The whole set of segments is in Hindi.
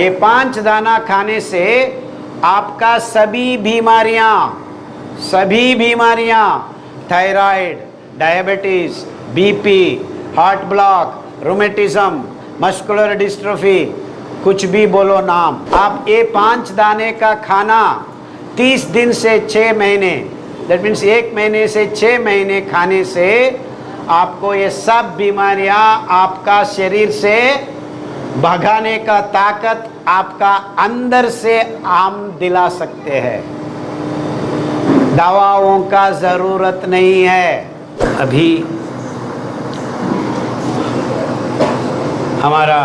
ये 5 दाना खाने से आपका सभी बीमारियां thyroid, diabetes, BP, heart block, rheumatism, muscular dystrophy, कुछ भी बोलो नाम, आप ये 5 दाने का खाना 30 दिन से 6 महीने, दैट मीन्स 1 महीने से 6 महीने खाने से आपको ये सब बीमारियां आपका शरीर से भगाने का ताकत आपका अंदर से हम दिला सकते हैं। दवाओं का जरूरत नहीं है। अभी हमारा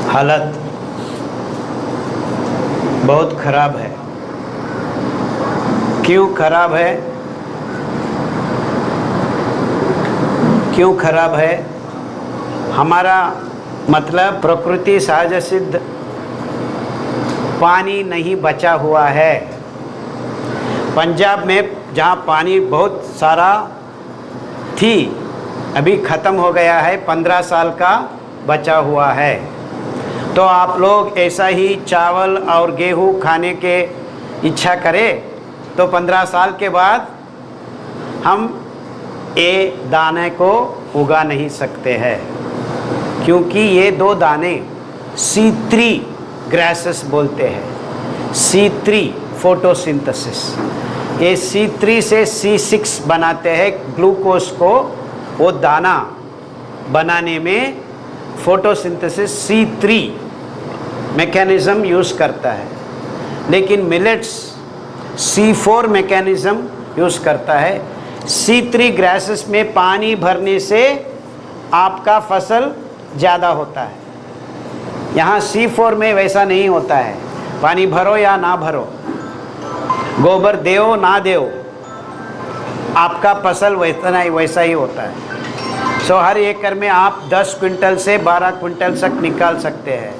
हालत बहुत खराब है। क्यों खराब है? क्यों खराब है? हमारा मतलब प्रकृति सहज सिद्ध पानी नहीं बचा हुआ है। पंजाब में जहाँ पानी बहुत सारा थी, अभी ख़त्म हो गया है, 15 साल का बचा हुआ है। तो आप लोग ऐसा ही चावल और गेहूँ खाने के इच्छा करें तो 15 साल के बाद हम ये दाने को उगा नहीं सकते हैं, क्योंकि ये 2 दाने C3 ग्रासेस बोलते हैं। C3 फोटोसिंथेसिस, ये C3 से C6 बनाते हैं ग्लूकोज को। वो दाना बनाने में फोटोसिंथेसिस C3 मैकेनिज्म यूज़ करता है, लेकिन मिलेट्स C4 मैकेनिज्म यूज़ करता है। C3 ग्रासेस में पानी भरने से आपका फसल ज़्यादा होता है। यहाँ C4 में वैसा नहीं होता है। पानी भरो या ना भरो, गोबर देओ ना देओ, आपका फसल वैसा ही होता है। सो हर एकड़ में आप 10 क्विंटल से 12 क्विंटल तक निकाल सकते हैं।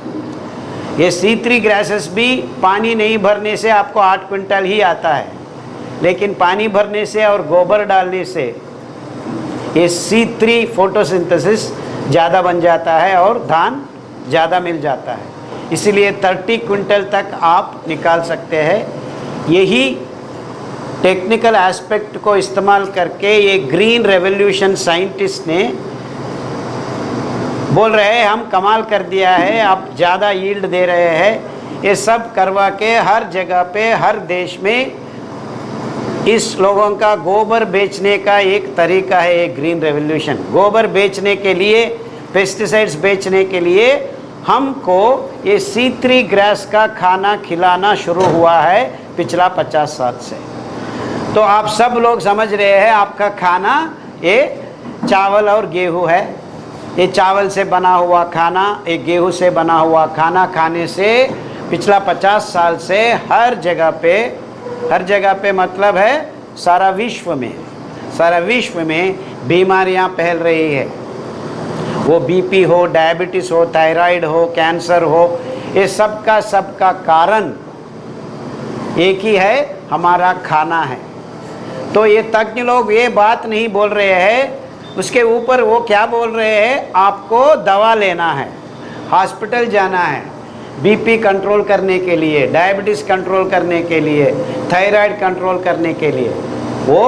ये C3 ग्रासेस भी पानी नहीं भरने से आपको 8 क्विंटल ही आता है, लेकिन पानी भरने से और गोबर डालने से ये C3 फोटोसिंथेसिस ज़्यादा बन जाता है और धान ज़्यादा मिल जाता है। इसीलिए 30 क्विंटल तक आप निकाल सकते हैं। यही टेक्निकल एस्पेक्ट को इस्तेमाल करके ये ग्रीन रेवोल्यूशन साइंटिस्ट ने बोल रहे हैं हम कमाल कर दिया है, आप ज़्यादा यील्ड दे रहे हैं। ये सब करवा के हर जगह पे हर देश में इस लोगों का गोबर बेचने का एक तरीका है, एक ग्रीन रेवोल्यूशन। गोबर बेचने के लिए, पेस्टिसाइड्स बेचने के लिए हमको ये C3 ग्रास का खाना खिलाना शुरू हुआ है पिछला 50 साल से। तो आप सब लोग समझ रहे हैं आपका खाना ये चावल और गेहूँ है। ये चावल से बना हुआ खाना, ये गेहूँ से बना हुआ खाना खाने से पिछला 50 साल से हर जगह पे मतलब है सारा विश्व में बीमारियां फैल रही है। वो बीपी हो, डायबिटीज़ हो, थायराइड हो, कैंसर हो, ये सब का कारण एक ही है, हमारा खाना है। तो ये तज्ञ लोग ये बात नहीं बोल रहे हैं, उसके ऊपर वो क्या बोल रहे हैं, आपको दवा लेना है, हॉस्पिटल जाना है, बीपी कंट्रोल करने के लिए, डायबिटीज़ कंट्रोल करने के लिए, थायराइड कंट्रोल करने के लिए। वो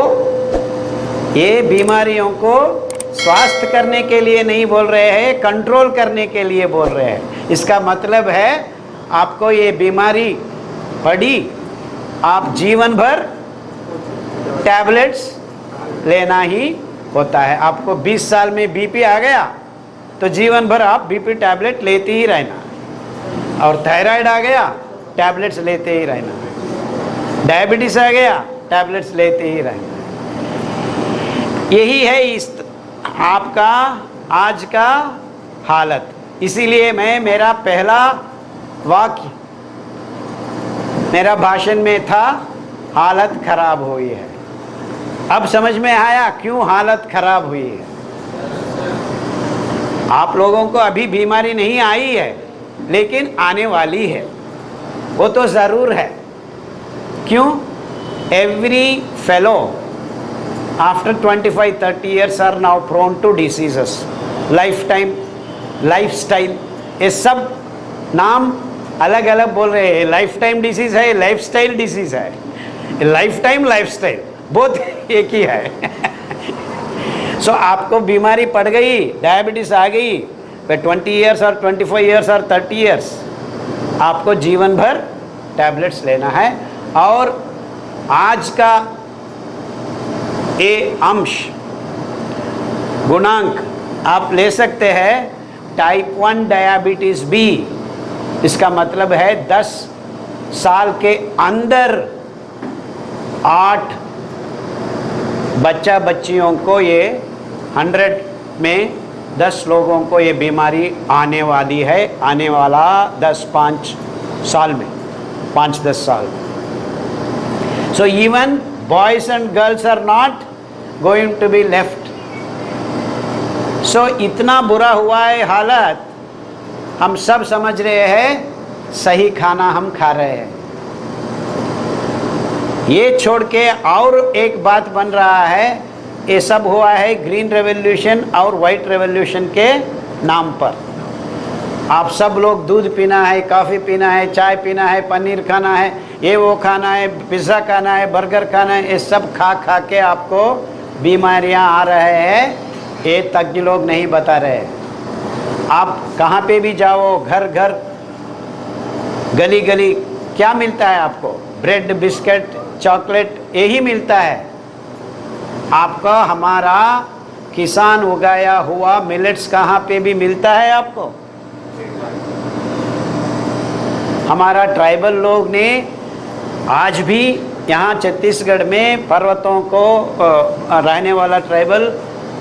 ये बीमारियों को स्वास्थ्य करने के लिए नहीं बोल रहे हैं, कंट्रोल करने के लिए बोल रहे हैं। इसका मतलब है आपको ये बीमारी पड़ी, आप जीवन भर टैबलेट्स लेना ही होता है। आपको 20 साल में बीपी आ गया तो जीवन भर आप बीपी टैबलेट लेते ही रहना, और थायराइड आ गया टैबलेट्स लेते ही रहना, डायबिटीज़ आ गया टैबलेट्स लेते ही रहना। यही है इस आपका आज का हालत। इसीलिए मैं मेरा पहला वाक्य मेरा भाषण में था, हालत खराब हुई है। अब समझ में आया क्यों हालत खराब हुई है। आप लोगों को अभी बीमारी नहीं आई है, लेकिन आने वाली है, वो तो ज़रूर है। क्यों? Every fellow after 25-30 years are now prone to diseases, lifestyle ये सब नाम अलग अलग बोल रहे हैं। लाइफ टाइम डिसीज है, लाइफस्टाइल डिसीज है, लाइफ टाइम लाइफस्टाइल बोथ एक ही है। सो आपको बीमारी पड़ गई, डायबिटीज आ गई, फिर 20 ईयर्स और 25 ईयर्स और 30 ईयर्स आपको जीवन भर टैबलेट्स लेना है। और आज का ये अंश गुणांक आप ले सकते हैं टाइप 1 डायबिटीज बी। इसका मतलब है 10 साल के अंदर 8 बच्चा बच्चियों को ये 100 में 10 लोगों को ये बीमारी आने वाली है, आने वाला 10-5 साल में, 5-10 साल। So even boys and girls are not going to be left. So इतना बुरा हुआ है हालत, हम सब समझ रहे हैं सही खाना हम खा रहे हैं। ये छोड़ के और एक बात बन रहा है, ये सब हुआ है ग्रीन रेवोल्यूशन और वाइट रेवोल्यूशन के नाम पर। आप सब लोग दूध पीना है, कॉफ़ी पीना है, चाय पीना है, पनीर खाना है, ये वो खाना है, पिज़्ज़ा खाना है, बर्गर खाना है, ये सब खा खा के आपको बीमारियां आ रहे हैं। ये तज्ञ लोग नहीं बता रहे। आप कहाँ पे भी जाओ, घर घर गली गली क्या मिलता है आपको? ब्रेड, बिस्किट, चॉकलेट, यही मिलता है आपको। हमारा किसान उगाया हुआ मिलेट्स कहाँ पे भी मिलता है आपको। हमारा ट्राइबल लोग ने आज भी यहाँ छत्तीसगढ़ में पर्वतों को रहने वाला ट्राइबल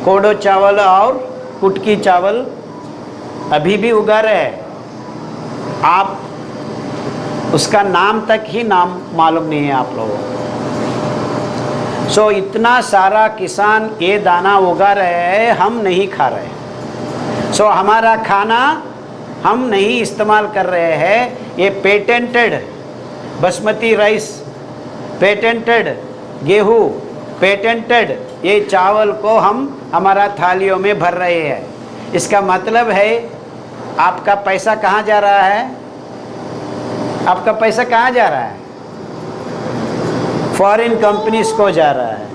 कोडो चावल और कुटकी चावल अभी भी उगा रहे हैं। आप उसका नाम तक ही नाम मालूम नहीं है आप लोगों को। सो इतना सारा किसान ये दाना उगा रहे हैं, हम नहीं खा रहे। सो हमारा खाना हम नहीं इस्तेमाल कर रहे हैं। ये पेटेंटेड बासमती राइस, पेटेंटेड गेहूँ, पेटेंटेड ये चावल को हम हमारा थालियों में भर रहे हैं। इसका मतलब है आपका पैसा कहाँ जा रहा है? आपका पैसा कहाँ जा रहा है? फॉरेन कंपनीज को जा रहा है।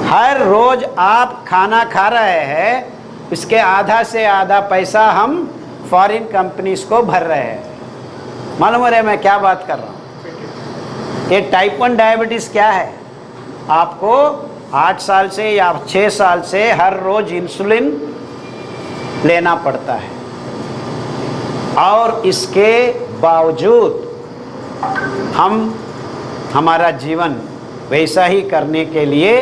हर रोज आप खाना खा रहे हैं, इसके आधा से आधा पैसा हम फॉरेन कंपनीज को भर रहे हैं। मालूम है मैं क्या बात कर रहा हूँ? ये टाइप 1 डायबिटीज़ क्या है? आपको 8 साल से या 6 साल से हर रोज इंसुलिन लेना पड़ता है, और इसके बावजूद हम हमारा जीवन वैसा ही करने के लिए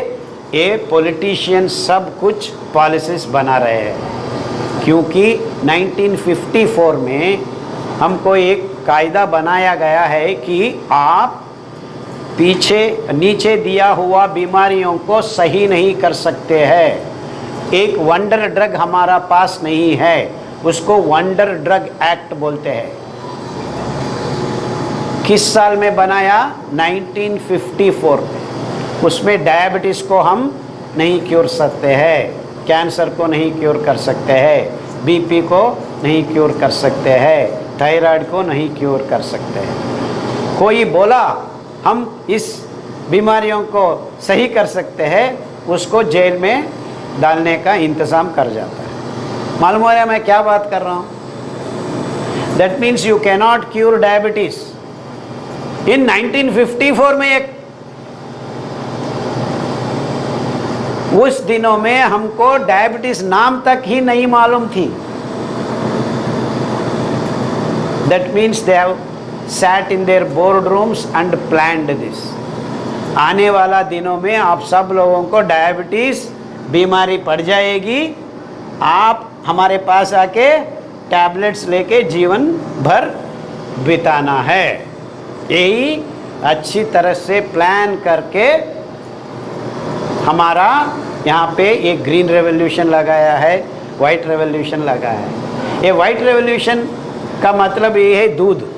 ये पॉलिटिशियन सब कुछ पॉलिसीज बना रहे हैं। क्योंकि 1954 में हमको एक कायदा बनाया गया है कि आप पीछे नीचे दिया हुआ बीमारियों को सही नहीं कर सकते हैं। एक वंडर ड्रग हमारा पास नहीं है, उसको वंडर ड्रग एक्ट बोलते हैं। किस साल में बनाया? 1954 में। उसमें डायबिटीज़ को हम नहीं क्योर सकते हैं, कैंसर को नहीं क्योर कर सकते हैं, बीपी को नहीं क्योर कर सकते हैं, थायराइड को नहीं क्योर कर सकते हैं। कोई बोला हम इस बीमारियों को सही कर सकते हैं, उसको जेल में डालने का इंतज़ाम कर जाता है। मालूम हो रहा है मैं क्या बात कर रहा हूँ? That means you cannot cure diabetes. In 1954 में एक उस दिनों में हमको डायबिटीज नाम तक ही नहीं मालूम थी। That means they have sat in their boardrooms and planned this। आने वाला दिनों में आप सब लोगों को डायबिटीज बीमारी पड़ जाएगी, आप हमारे पास आके टैबलेट्स लेके जीवन भर बिताना है। यही अच्छी तरह से प्लान करके हमारा यहाँ पे एक ग्रीन रेवोल्यूशन लगाया है, वाइट रेवोल्यूशन लगाया है। ये वाइट रेवोल्यूशन का मतलब ये है दूध,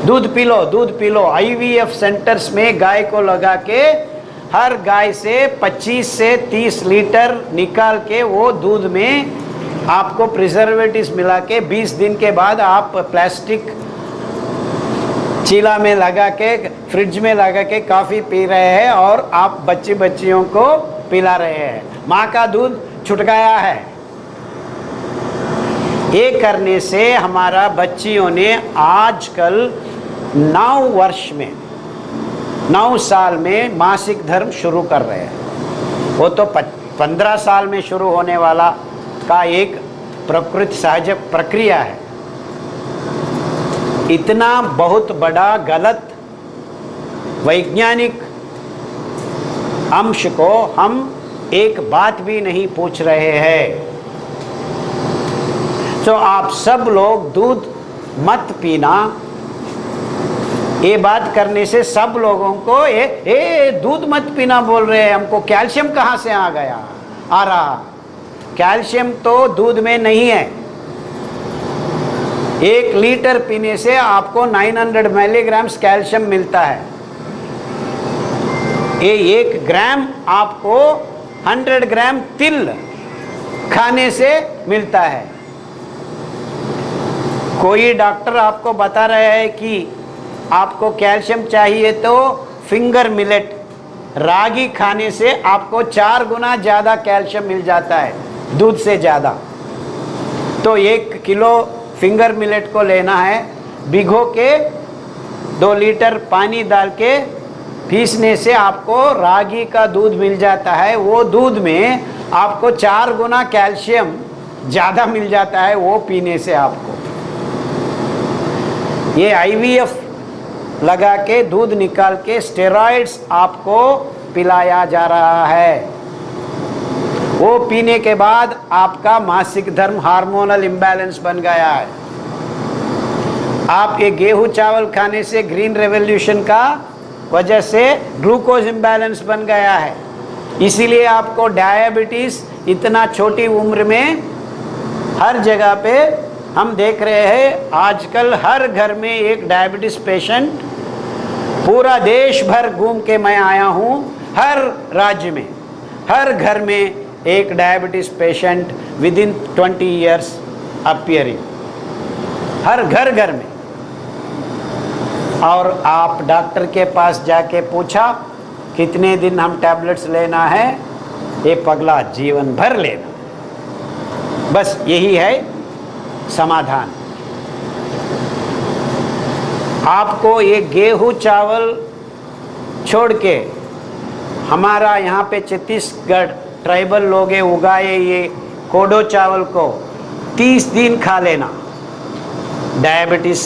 दूध पी लो, दूध पी लो। IVF सेंटर्स में गाय को लगा के हर गाय से 25 से 30 लीटर निकाल के वो दूध में आपको प्रिजर्वेटिव्स मिला के 20 दिन के बाद आप प्लास्टिक चीला में लगा के, फ्रिज में लगा के कॉफ़ी पी रहे हैं और आप बच्चियों को पिला रहे हैं। माँ का दूध छुटकाया है। ये करने से हमारा बच्चियों ने आजकल 9 साल में मासिक धर्म शुरू कर रहे हैं। वो तो 15 साल में शुरू होने वाला का एक प्रकृति सहज प्रक्रिया है। इतना बहुत बड़ा गलत वैज्ञानिक अंश को हम एक बात भी नहीं पूछ रहे हैं। तो आप सब लोग दूध मत पीना, ये बात करने से सब लोगों को दूध मत पीना बोल रहे हैं। हमको कैल्शियम कहाँ से आ रहा? कैल्शियम तो दूध में नहीं है। 1 लीटर पीने से आपको 900 मिलीग्राम कैल्शियम मिलता है। ये 1 ग्राम आपको 100 ग्राम तिल खाने से मिलता है। कोई डॉक्टर आपको बता रहा है कि आपको कैल्शियम चाहिए तो फिंगर मिलेट रागी खाने से आपको 4 गुना ज़्यादा कैल्शियम मिल जाता है दूध से ज़्यादा। तो 1 किलो फिंगर मिलेट को लेना है, भिगो के 2 लीटर पानी डाल के पीसने से आपको रागी का दूध मिल जाता है। वो दूध में आपको 4 गुना कैल्शियम ज़्यादा मिल जाता है वो पीने से। आपको ये IVF लगा के दूध निकाल के स्टेरॉइड्स आपको पिलाया जा रहा है। वो पीने के बाद आपका मासिक धर्म हार्मोनल इम्बैलेंस बन गया है। आप ये गेहूं चावल खाने से ग्रीन रेवोल्यूशन का वजह से ग्लूकोज इम्बैलेंस बन गया है। इसीलिए आपको डायबिटीज इतना छोटी उम्र में हर जगह पे हम देख रहे हैं। आजकल हर घर में एक डायबिटीज पेशेंट, पूरा देश भर घूम के मैं आया हूँ, हर राज्य में हर घर में एक diabetes patient within 20 years appearing, हर घर में। और आप डॉक्टर के पास जाके पूछा कितने दिन हम टैबलेट्स लेना है, ये पगला जीवन भर लेना। बस यही है समाधान। आपको ये गेहूं चावल छोड़ के हमारा यहाँ पे छत्तीसगढ़ ट्राइबल लोग उगाए ये कोडो चावल को 30 दिन खा लेना, डायबिटीज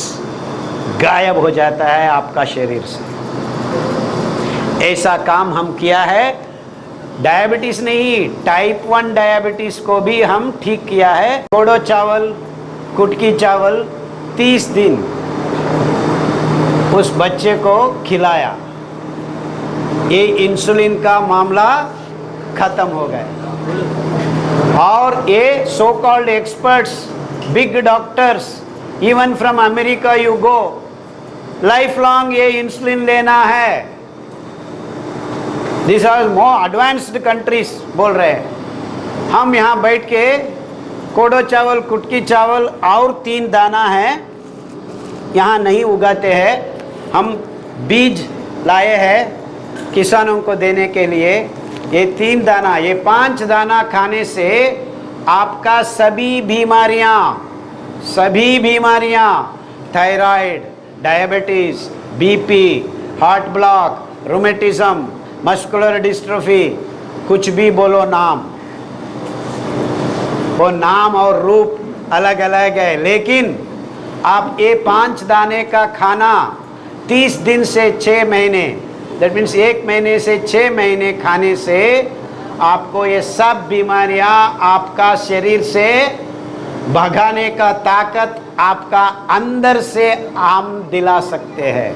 गायब हो जाता है आपका शरीर से। ऐसा काम हम किया है। डायबिटीज नहीं, टाइप 1 डायबिटीज को भी हम ठीक किया है। कोडो चावल, कुटकी चावल 30 दिन उस बच्चे को खिलाया, ये इंसुलिन का मामला खत्म हो गया। और ये so called experts, big doctors, even from America you go, life long ये इंसुलिन लेना है। This are more advanced countries बोल रहे हैं। हम यहाँ बैठ के कोडो चावल, कुटकी चावल और 3 दाना है यहाँ नहीं उगाते हैं। हम बीज लाए हैं किसानों को देने के लिए। ये 3 दाना, ये 5 दाना खाने से आपका सभी बीमारियां, thyroid, diabetes, BP, heart block, rheumatism, muscular dystrophy, कुछ भी बोलो नाम, वो नाम और रूप अलग अलग है, लेकिन आप ये 5 दाने का खाना 30 दिन से 6 महीने, दैट मीन्स 1 महीने से 6 महीने खाने से आपको ये सब बीमारियां आपका शरीर से भगाने का ताकत आपका अंदर से हम दिला सकते हैं।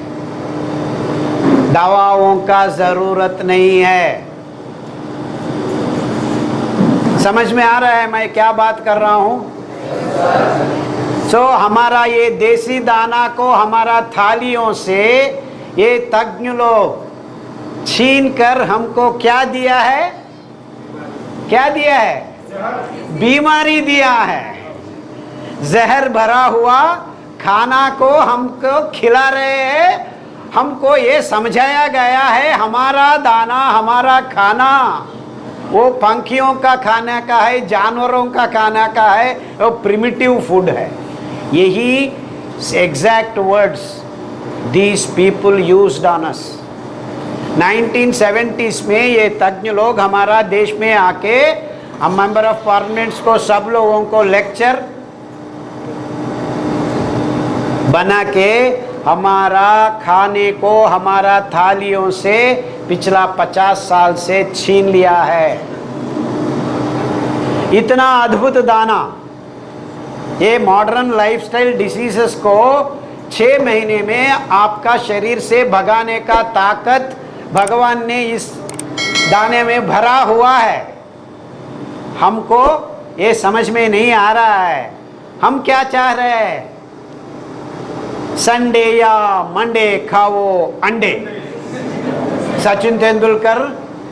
दवाओं का जरूरत नहीं है। समझ में आ रहा है मैं क्या बात कर रहा हूं? हमारा ये देसी दाना को हमारा थालियों से ये तज्ञ लोग छीन कर हमको क्या दिया है? क्या दिया है? बीमारी दिया है। जहर भरा हुआ खाना को हमको खिला रहे हैं। हमको ये समझाया गया है हमारा दाना, हमारा खाना वो पंखियों का खाना का है, जानवरों का खाना का है, वो प्रिमिटिव फूड है। यही exact words these people used on us. 1970s में ये तज्ञ लोग हमारा देश में आके हम मेंबर ऑफ पार्लियामेंट्स को सब लोगों को लेक्चर बना के हमारा खाने को हमारा थालियों से पिछला 50 साल से छीन लिया है। इतना अद्भुत दाना, ये मॉडर्न लाइफस्टाइल डिसीजेस को 6 महीने में आपका शरीर से भगाने का ताकत भगवान ने इस दाने में भरा हुआ है। हमको ये समझ में नहीं आ रहा है। हम क्या चाह रहे हैं? संडे या मंडे खाओ अंडे। सचिन तेंदुलकर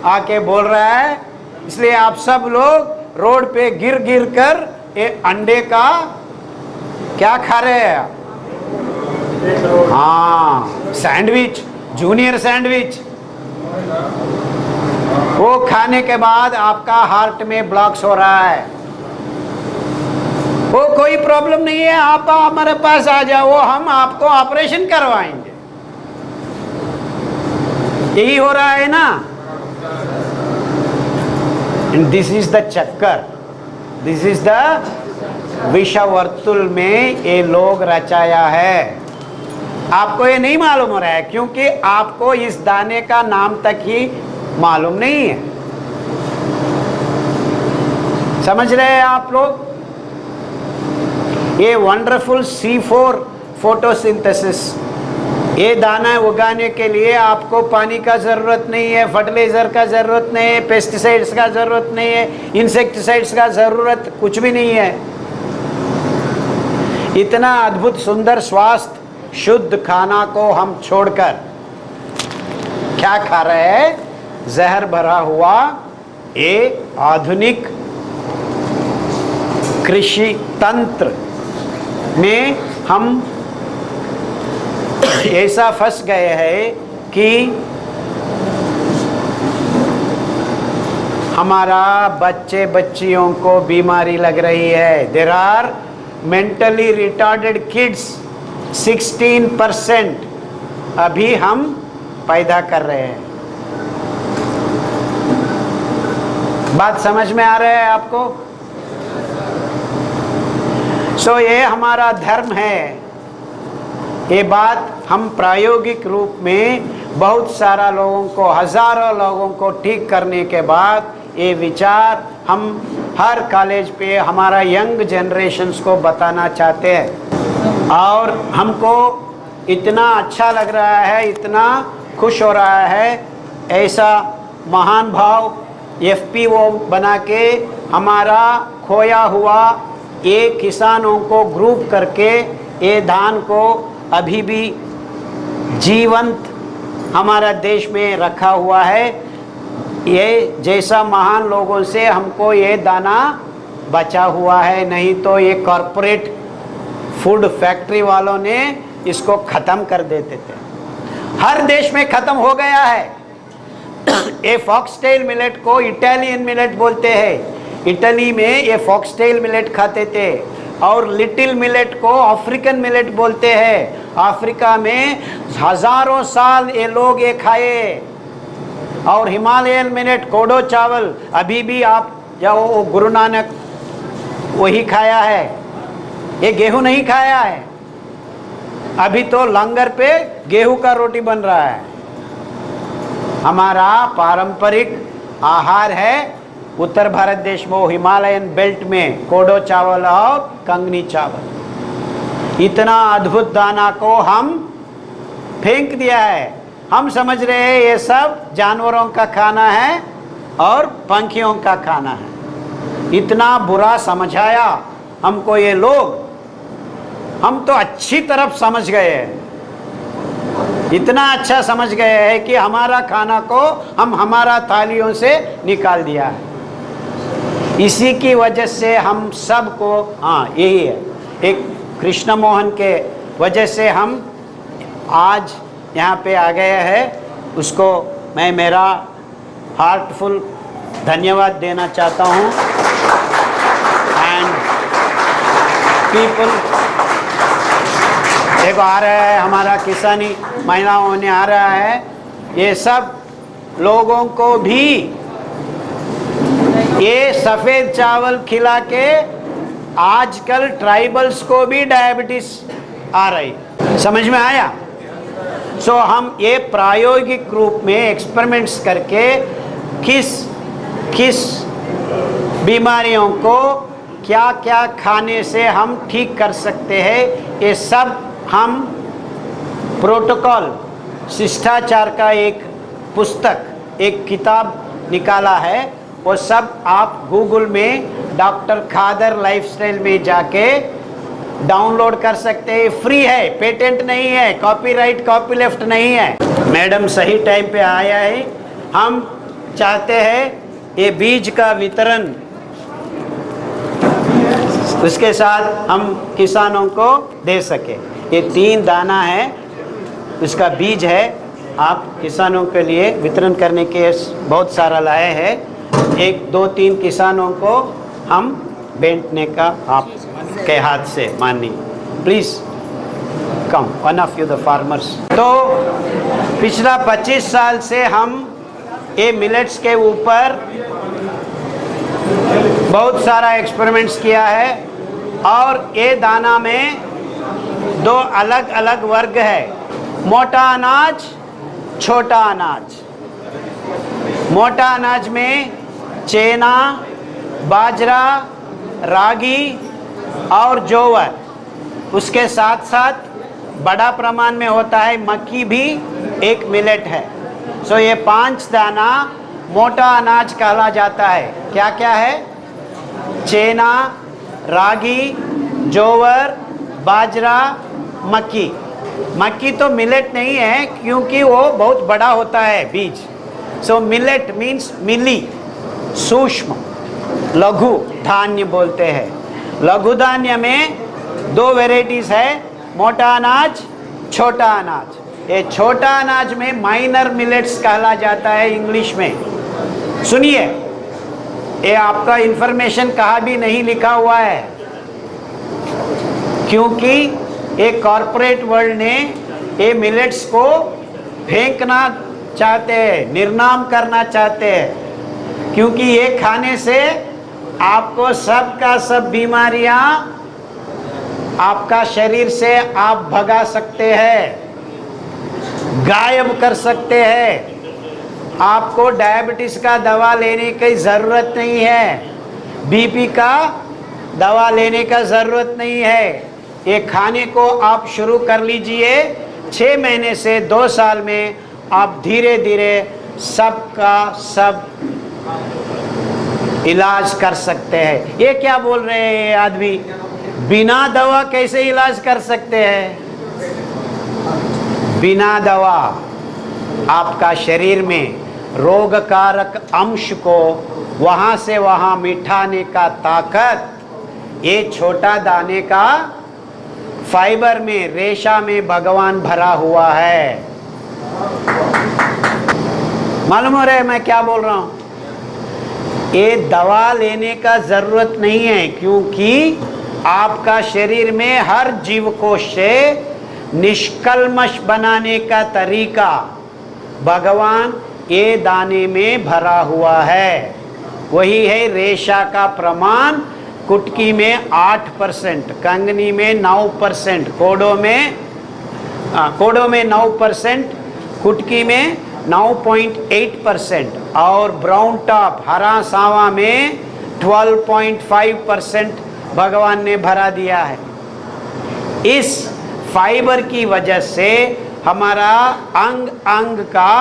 आके बोल रहा है, इसलिए आप सब लोग रोड पे गिर गिर कर ये अंडे का क्या खा रहे हैं? हाँ, सैंडविच, जूनियर सैंडविच। वो खाने के बाद आपका हार्ट में ब्लॉक्स हो रहा है। वो कोई प्रॉब्लम नहीं है, आप हमारे पास आ जाओ, हम आपको ऑपरेशन करवाएंगे। यही हो रहा है ना। एंड दिस इज द चक्कर, दिस इज द विषवर्तुल में ये लोग रचाया है। आपको ये नहीं मालूम हो रहा है क्योंकि आपको इस दाने का नाम तक ही मालूम नहीं है। समझ रहे हैं आप लोग? ये वंडरफुल C4 फोटोसिंथेसिस, ये दाना उगाने के लिए आपको पानी का ज़रूरत नहीं है, फर्टिलाइज़र का ज़रूरत नहीं है, पेस्टिसाइड्स का ज़रूरत नहीं है, इंसेक्टिसाइड्स का ज़रूरत कुछ भी नहीं है। इतना अद्भुत सुंदर स्वास्थ्य शुद्ध खाना को हम छोड़कर क्या खा रहे हैं? जहर भरा हुआ ये आधुनिक कृषि तंत्र में हम ऐसा फंस गए हैं कि हमारा बच्चे बच्चियों को बीमारी लग रही है। There are mentally retarded kids 16% अभी हम पैदा कर रहे हैं। बात समझ में आ रहा है आपको? सो ये हमारा धर्म है। ये बात हम प्रायोगिक रूप में बहुत सारा लोगों को, हजारों लोगों को ठीक करने के बाद ये विचार हम हर कॉलेज पे हमारा यंग जनरेशन्स को बताना चाहते हैं। और हमको इतना अच्छा लग रहा है, इतना खुश हो रहा है। ऐसा महान भाव FPO बना के हमारा खोया हुआ ये किसानों को ग्रुप करके ये धान को अभी भी जीवंत हमारा देश में रखा हुआ है। ये जैसा महान लोगों से हमको ये दाना बचा हुआ है, नहीं तो ये कॉरपोरेट फूड फैक्ट्री वालों ने इसको ख़त्म कर देते थे। हर देश में ख़त्म हो गया है। ये फॉक्सटेल मिलेट को इटालियन मिलेट बोलते हैं। इटली में ये फॉक्सटेल मिलेट खाते थे। और लिटिल मिलेट को अफ्रीकन मिलेट बोलते हैं। अफ्रीका में हजारों साल ये लोग ये खाए। और हिमालयन मिलेट, कोडो चावल, अभी भी आप जाओ, गुरु नानक वही खाया है। ये गेहूं नहीं खाया है। अभी तो लंगर पे गेहूं का रोटी बन रहा है। हमारा पारंपरिक आहार है उत्तर भारत देश में, हिमालयन बेल्ट में कोडो चावल और कंगनी चावल। इतना अद्भुत दाना को हम फेंक दिया है। हम समझ रहे हैं ये सब जानवरों का खाना है और पंखियों का खाना है। इतना बुरा समझाया हमको ये लोग। हम तो अच्छी तरफ समझ गए हैं। इतना अच्छा समझ गए हैं कि हमारा खाना को हम हमारा थालियों से निकाल दिया है। इसी की वजह से हम सबको, हाँ यही है, एक कृष्ण मोहन के वजह से हम आज यहाँ पे आ गए हैं। उसको मैं मेरा हार्टफुल धन्यवाद देना चाहता हूँ। एंड पीपल, देखो आ रहा है हमारा किसानी महिलाओं ने आ रहा है, ये सब लोगों को भी ये सफ़ेद चावल खिला के आजकल ट्राइबल्स को भी डायबिटीज आ रही, समझ में आया? सो हम ये प्रायोगिक रूप में एक्सपेरिमेंट्स करके किस बीमारियों को क्या क्या खाने से हम ठीक कर सकते हैं, ये सब हम प्रोटोकॉल शिष्टाचार का एक पुस्तक, एक किताब निकाला है। वो सब आप गूगल में डॉक्टर खादर लाइफस्टाइल में जाके डाउनलोड कर सकते हैं। फ्री है, पेटेंट नहीं है, कॉपीराइट कॉपी लेफ्ट नहीं है। मैडम सही टाइम पे आया है। हम चाहते हैं ये बीज का वितरण, उसके साथ हम किसानों को दे सके। ये 3 दाना है, उसका बीज है, आप किसानों के लिए वितरण करने के बहुत सारा लाए हैं। 1 2 3 किसानों को हम बांटने का आप के हाथ से मानिए। Please come, one of you the farmers. तो पिछला 25 साल से हम ये मिलेट्स के ऊपर बहुत सारा एक्सपेरिमेंट्स किया है। और ये दाना में 2 अलग अलग वर्ग है, मोटा अनाज, छोटा अनाज। मोटा अनाज में चना, बाजरा, रागी और जोवर, उसके साथ साथ बड़ा प्रमाण में होता है मक्की भी एक मिलेट है। सो ये 5 दाना मोटा अनाज कहला जाता है। क्या क्या है? चना, रागी, जोवर, बाजरा, मक्की। मक्की तो मिलेट नहीं है क्योंकि वो बहुत बड़ा होता है बीज। सो मिलेट मीन्स मिली, सूक्ष्म, लघु धान्य बोलते हैं। लघु धान्य में 2 वेराइटीज है, मोटा अनाज, छोटा अनाज। ये छोटा अनाज में माइनर मिलेट्स कहला जाता है इंग्लिश में। सुनिए, ये आपका इंफॉर्मेशन कहाँ भी नहीं लिखा हुआ है, क्योंकि एक कॉरपोरेट वर्ल्ड ने ये मिलेट्स को फेंकना चाहते हैं, निर्नाम करना चाहते हैं, क्योंकि ये खाने से आपको सब का सब बीमारियां आपका शरीर से आप भगा सकते हैं, गायब कर सकते हैं। आपको डायबिटीज का दवा लेने की ज़रूरत नहीं है, बीपी का दवा लेने का ज़रूरत नहीं है। ये खाने को आप शुरू कर लीजिए, 6 महीने से 2 साल में आप धीरे धीरे सब का सब इलाज कर सकते हैं। ये क्या बोल रहे हैं ये आदमी, बिना दवा कैसे इलाज कर सकते हैं? बिना दवा आपका शरीर में रोगकारक अंश को वहाँ से वहाँ मिटाने का ताकत ये छोटा दाने का फाइबर में, रेशा में भगवान भरा हुआ है। मालूम हो रहा है मैं क्या बोल रहा हूँ? ये दवा लेने का ज़रूरत नहीं है, क्योंकि आपका शरीर में हर जीवकोश से निष्कल्मश बनाने का तरीका भगवान ये दाने में भरा हुआ है। वही है रेशा का प्रमाण, कुटकी में 8%, कंगनी में 9%, कोडो में 9%, कुटकी में 9.8% और ब्राउन टॉप हरा सावा में 12.5% भगवान ने भरा दिया है। इस फाइबर की वजह से हमारा अंग अंग का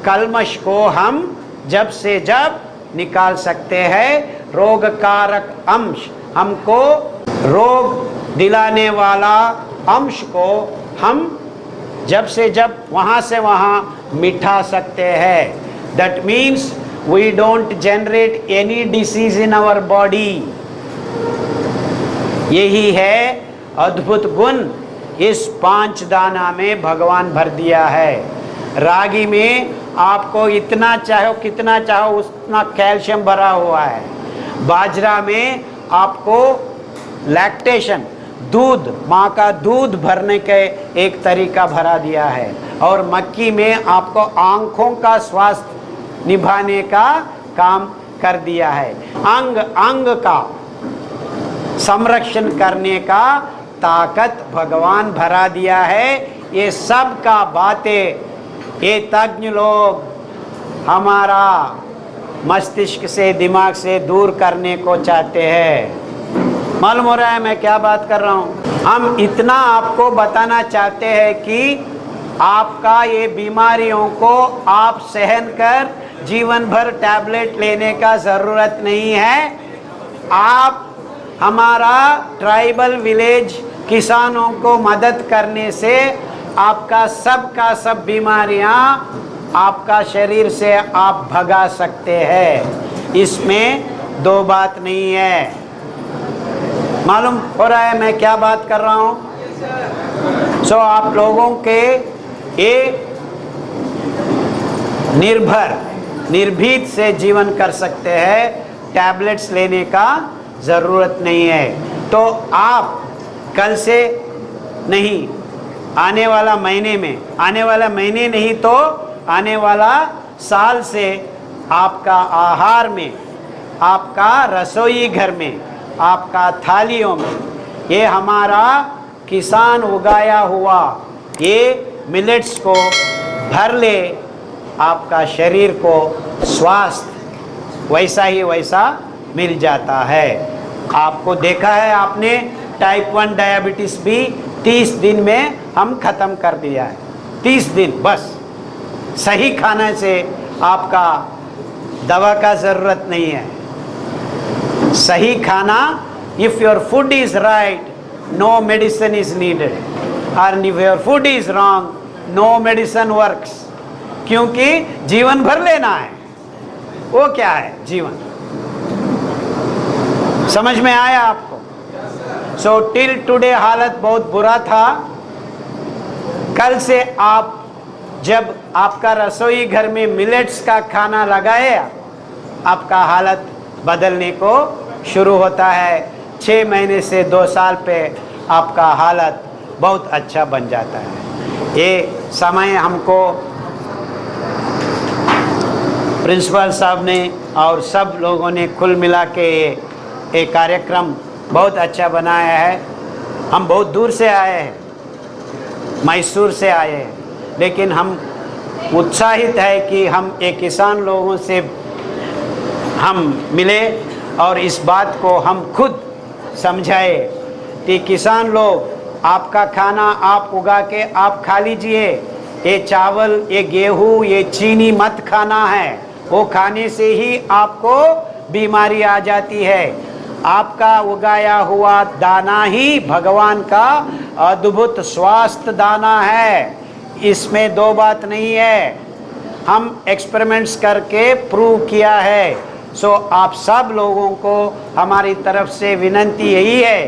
कल्मश को हम जब से जब निकाल सकते हैं। रोगकारक अंश, हमको रोग दिलाने वाला अंश को हम जब से जब वहाँ से वहाँ मिटा सकते हैं। That means We don't generate any disease in our body. यही है अद्भुत गुण इस 5 दाना में भगवान भर दिया है। रागी में आपको इतना चाहो कितना चाहो उतना कैल्शियम भरा हुआ है। बाजरा में आपको लैक्टेशन, दूध, माँ का दूध भरने के एक तरीका भरा दिया है। और मक्की में आपको आँखों का स्वास्थ्य निभाने का काम कर दिया है। अंग अंग का संरक्षण करने का ताकत भगवान भरा दिया है। ये सब का बातें ये तज्ञ लोग हमारा मस्तिष्क से, दिमाग से दूर करने को चाहते हैं। मालूम हो रहा है मैं क्या बात कर रहा हूँ? हम इतना आपको बताना चाहते हैं कि आपका ये बीमारियों को आप सहन कर जीवन भर टैबलेट लेने का ज़रूरत नहीं है। आप हमारा ट्राइबल विलेज किसानों को मदद करने से आपका सब का सब बीमारियां आपका शरीर से आप भगा सकते हैं। इसमें दो बात नहीं है। मालूम हो रहा है मैं क्या बात कर रहा हूँ? सो आप लोगों के ये निर्भीत से जीवन कर सकते हैं। टैबलेट्स लेने का ज़रूरत नहीं है। तो आप कल से नहीं, आने वाला महीने में, आने वाला महीने नहीं तो आने वाला साल से आपका आहार में, आपका रसोई घर में, आपका थालियों में ये हमारा किसान उगाया हुआ ये मिलेट्स को भर ले। आपका शरीर को स्वास्थ्य वैसा ही वैसा मिल जाता है। आपको देखा है आपने, टाइप 1 डायबिटीज़ भी 30 दिन में हम ख़त्म कर दिया है। 30 दिन बस। सही खाने से आपका दवा का ज़रूरत नहीं है। सही खाना, if your food is right, no medicine is needed. और if your food is wrong, no medicine works. क्योंकि जीवन भर लेना है। वो क्या है जीवन? समझ में आया आपको? सो टिल टुडे हालत बहुत बुरा था। कल से आप जब आपका रसोई घर में मिलेट्स का खाना लगाए, आपका हालत बदलने को शुरू होता है। 6 महीने से 2 साल पे आपका हालत बहुत अच्छा बन जाता है। ये समय हमको प्रिंसिपल साहब ने और सब लोगों ने कुल मिला के एक कार्यक्रम बहुत अच्छा बनाया है। हम बहुत दूर से आए हैं, मैसूर से आए हैं, लेकिन हम उत्साहित है कि हम एक किसान लोगों से हम मिले और इस बात को हम खुद समझाए कि किसान लोग, आपका खाना आप उगा के आप खा लीजिए। ये चावल, ये गेहूँ, ये चीनी मत खाना है। वो खाने से ही आपको बीमारी आ जाती है। आपका उगाया हुआ दाना ही भगवान का अद्भुत स्वास्थ्य दाना है। इसमें दो बात नहीं है। हम एक्सपेरिमेंट्स करके प्रूव किया है। सो आप सब लोगों को हमारी तरफ से विनती यही है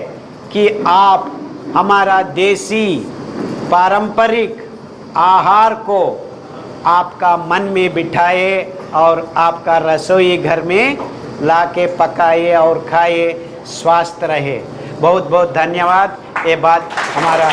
कि आप हमारा देसी पारंपरिक आहार को आपका मन में बिठाए और आपका रसोई घर में लाके पकाइए और खाइए, स्वस्थ रहे। बहुत बहुत धन्यवाद। ये बात हमारा